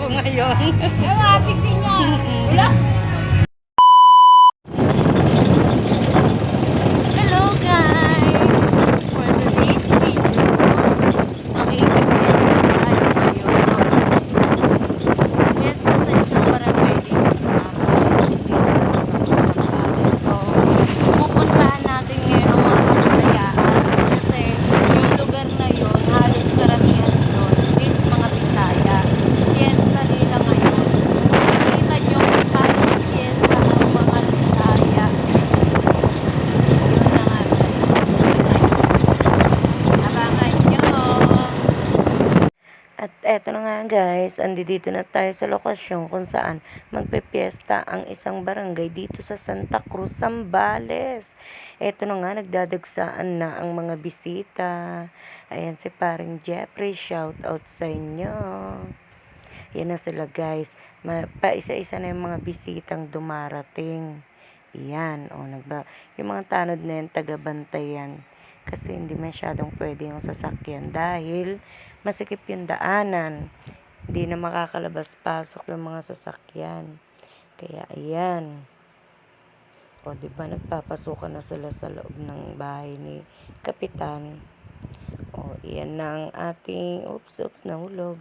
ngayon. Ewa, pixin niya. Wala. Hello guys! For today's video, makikipesta tayo ngayon. Pesta sa isang barangay dito sa amin. So, pupuntahan natin ngayon ang mga kasayaan. Kasi yung lugar na yun, halos karamihan doon is mga Bisaya. Fiesta nila ngayon. Nakita nyo kung paano fiesta ang mga Bisaya. At eto na nga guys, andito na tayo sa lokasyon kung saan magpepiesta ang isang barangay dito sa Santa Cruz, Zambales. Eto na nga, nagdadagsaan na ang mga bisita. Ayan si paring Jeffrey, shout out sa inyo. Yan na sila guys, pa-isa-isa na yung mga bisitang dumarating. Yan, yung mga tanod na yan, taga-bantay yan. Kasi hindi masyadong pwede yung sasakyan dahil masikip yung daanan. Hindi na makakalabas-pasok yung mga sasakyan. Kaya ayan. O diba nagpapasukan na sila sa loob ng bahay ni Kapitan. O iyan na ang ating, oops, nahulog.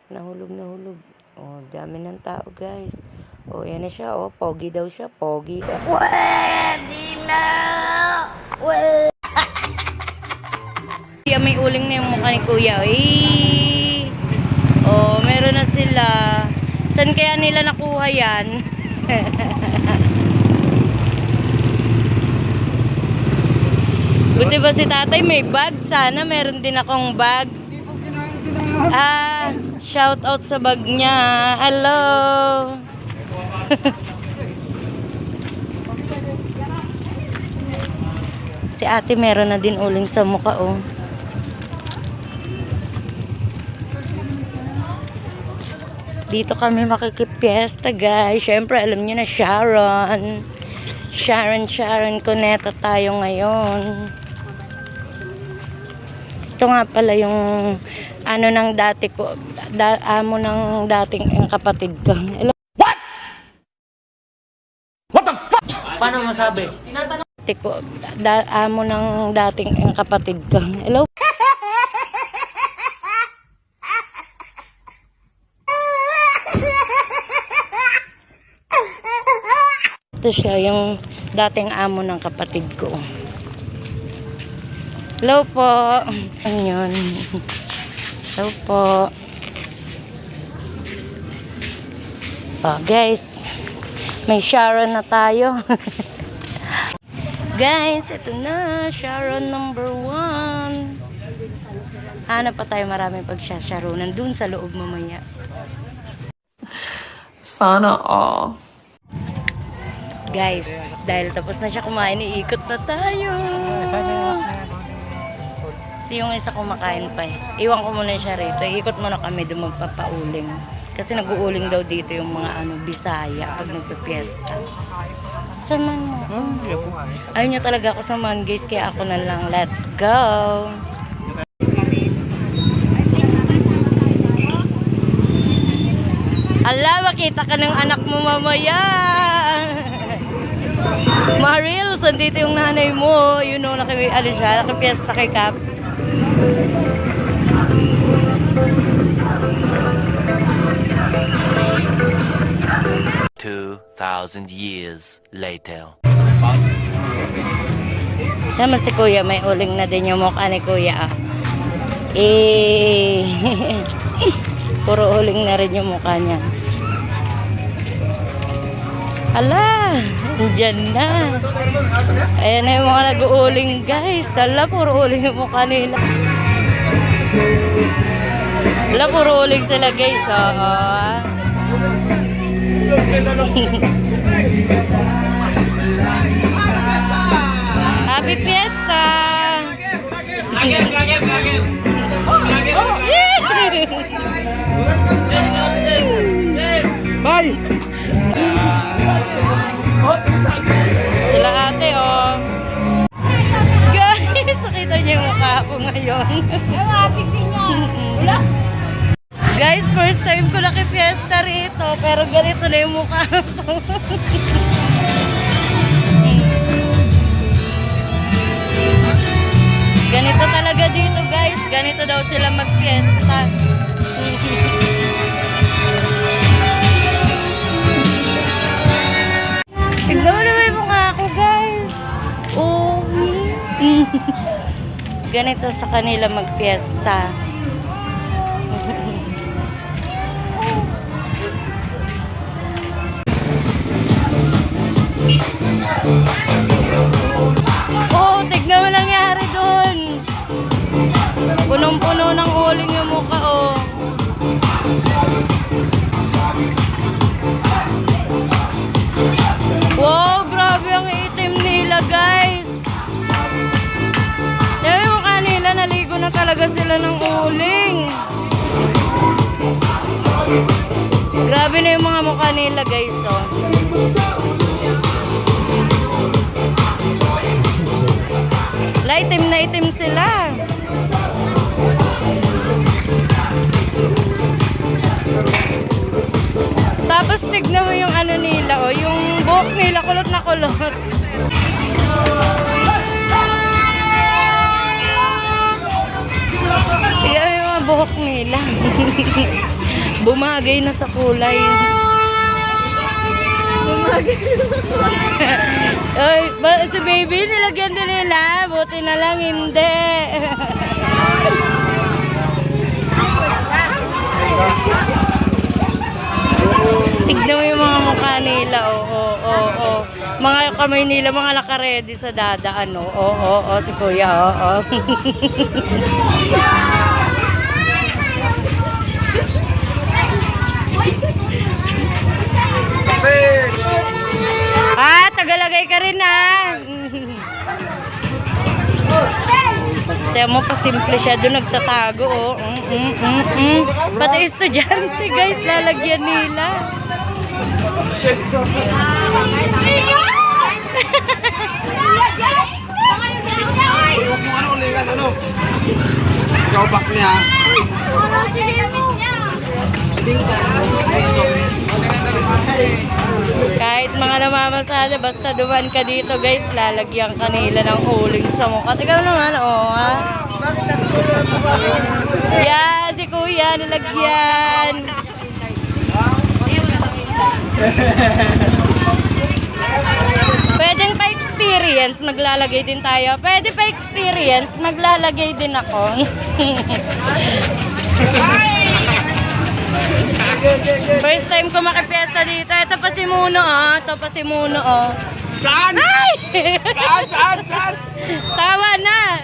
Nahulog. O dami ng tao guys. O yan na siya, o pogi daw siya, pogi daw. Pwede na! Kuya, may uling na yung mukha ni Kuya. Oh, meron na sila. Saan kaya nila nakuha yan? Buti ba si tatay may bag? Sana meron din akong bag. Shout out sa bag niya. Hello. Si ate meron na din uling sa mukha, oh. Dito kami makikipiesta, guys. Syempre, alam niyo na, Sharon. Sharon Cuneta tayo ngayon. Ito nga pala yung ano ng dati ko, amo ng dating kapatid ko. Hello? What the fuck? Paano masabi? Ko, amo ng dating kapatid ko. Hello? Ito siya, yung dating amo ng kapatid ko. Hello po. Ayun. Hello po. Oh, guys. May Sharon na tayo. Guys, ito na. Sharon number 1. Hanap pa tayo maraming pagsasharonan dun sa loob mamaya. Sana all. Guys, dahil tapos na siya kumain, iikot na tayo. Yung isa kumakain pa eh. Iwan ko muna siya rito. Iikot muna kami doon magpapauling. Kasi nag-uuling daw dito yung mga Bisaya pag nagpe-fiesta. Samahan mo. Ayaw niya talaga ako samahan guys, kaya ako na lang. Let's go! Ala, makita ka ng anak mo mamaya! Maril, sandito yung nanay mo. You know, nakipiesta kay Cap. 2,000 years later. Sama si Kuya, may uling na din yung mukha ni Kuya. Puro uling na rin yung mukha niya. Hala, dyan na. Ayan na yung mga nag-uuling guys. Hala, puro uling yung mukha nila. Hala, puro uling sila guys. Happy Fiesta! Bye! Sila ate, oh. Guys, nakita niyo yung mukha ko ngayon. Ewa, pixin niya. Wala. Guys, Guys, first time ko nakifiesta rito, pero ganito na yung mukha ko. Ganito talaga dito, guys. Ganito daw sila magfiesta. Tignan mo naman yung mukha ko, guys. Oh. Ganito sa kanila magfiesta. Oh, tignan mo nangyari doon. Punong-puno ng uling yung mukha, oh. Wow, grabe ang itim nila, guys. Sabi mukha nila, naligo na talaga sila ng uling. Grabe na yung mga mukha nila, guys, oh. Itim na itim sila. Tapos tignan mo yung ano nila, oh, yung buhok nila kulot na kulot. Tignan mo yung mga buhok nila. Bumagay na sa kulay. Ay, si baby nilagyan din nila, buti na lang hindi. Tignan mo yung mga mukha nila, oh. Mga kamay nila, mga naka-ready sa dadaan, oh, si kuya, oh. Tagalagay ka rin, Tiyan mo, pasimple siya doon, nagtatago, oh. Pati estudyante, guys, lalagyan nila. Ikaw back niya. Kahit mga namamasada, basta duman ka dito, guys, lalagyan kanila ng uling sa mukha. Tignan mo naman, oh, ha? Yan, si kuya, nilagyan. Pwedeng pa-experience, maglalagay din tayo. Pwede pa-experience, maglalagay din ako. First time ko makipiesta dito. Ito pa si Muno, oh. Ito pa si Muno, oh. Saan? Ay! Saan? Tawa na.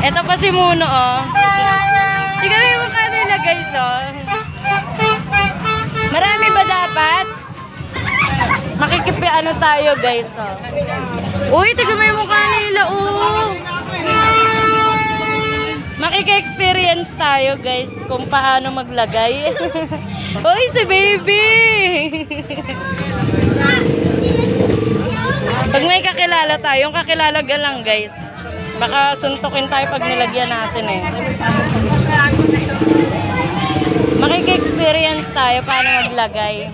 Ito pa si Muno, oh. Tignan mo yung mukha nila, guys, oh. Marami ba dapat? Ano tayo, guys, oh. Uy, tignan mo yung mukha nila, oh. Makika-experience tayo, guys, kung paano maglagay. Uy, si baby! Pag may kakilala tayo, yung kakilala ka lang, guys. Baka suntukin tayo pag nilagyan natin, eh. Makika-experience tayo paano maglagay.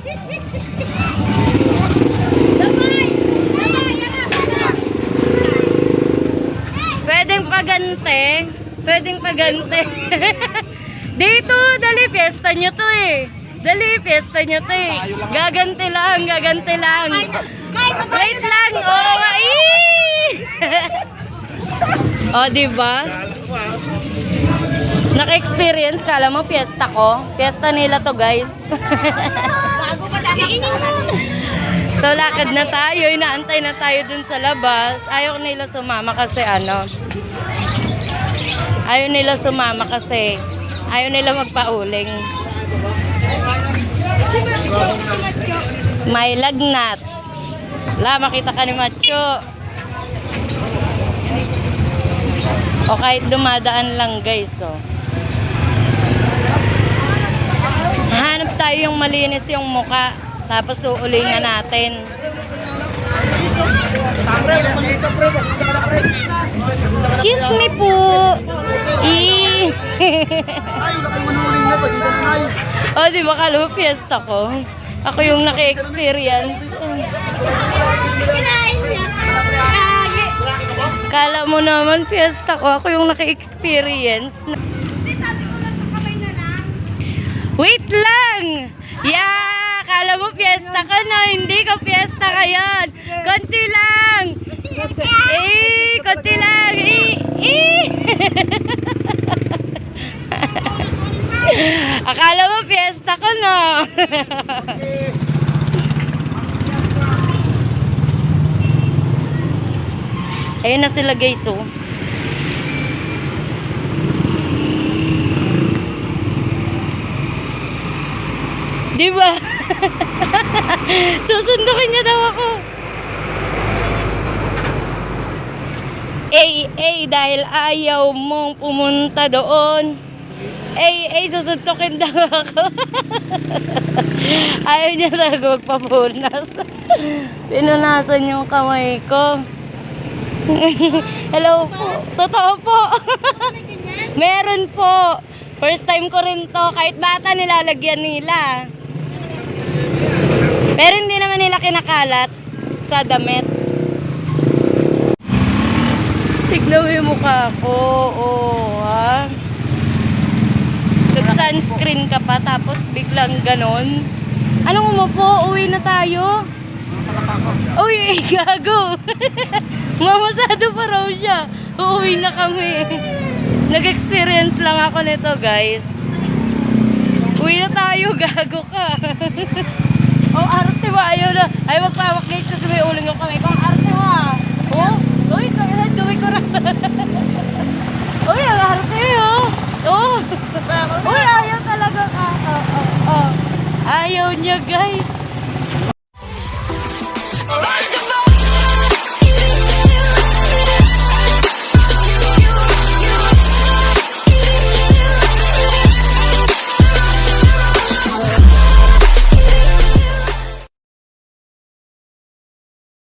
Pwedeng pagante. Pwedeng pagante. Dito, dali, fiesta nyo to, eh. Dali, fiesta nyo to, eh. Gaganti lang, gaganti lang. Wait lang, oh, oh, diba? Naka-experience ka, alam mo, fiesta ko. Fiesta nila to, guys. So, lakad na tayo. Inaantay na tayo dun sa labas. Ayaw nila sumama kasi ayaw nila sumama kasi ayaw nila magpauling. May lagnat. La, makita ka ni Macho. O kahit dumadaan lang, guys, oh. Hanap tayo yung malinis yung muka. Tapos uulingan natin. Excuse me po. Ay, wala kayong manuling na. Pwede ka na, Nay. O, di ba kala mo fiesta ko? Ako yung naki-experience. Kinain niya. Kagi. Kala mo naman fiesta ko, ako yung naki-experience. Hindi, sabi ko lang sa kamay na lang. Wait lang! Yeah! Kala mo fiesta ka na, hindi ka fiesta ngayon. Konti lang! Eh! Konti lang! Akala mo fiesta ka na. Ayun na sila guys, oh. Diba? Susundukin niya daw ako. Dahil ayaw mong pumunta doon. Susundukin daw ako. Ayaw niya talaga magpapunas. Pinunasan yung kamay ko. Hello po. Totoo po. Meron po. First time ko rin to. Kahit bata nilalagyan nila. Pero hindi naman nila kinakalat sa damit. Tignan mo yung mukha ko. Oh, ha? Nag-sunscreen ka pa tapos biglang ganon. Anong umupo? Uwi na tayo. Uy, gago. Mamasado pa raw siya. Uuwi na kami. Nag-experience lang ako nito, guys. Uwi na tayo, gago ka. Oh, arte mo. Ayaw na. Ay, magpawak guys kasi may uling yung kamay ko. Ang arte mo, ah. Oh, uy, gawin ko rin. Uy, ang arte, oh. Oh. Uy, ayaw talaga ka. Oh. Ayaw niya, guys.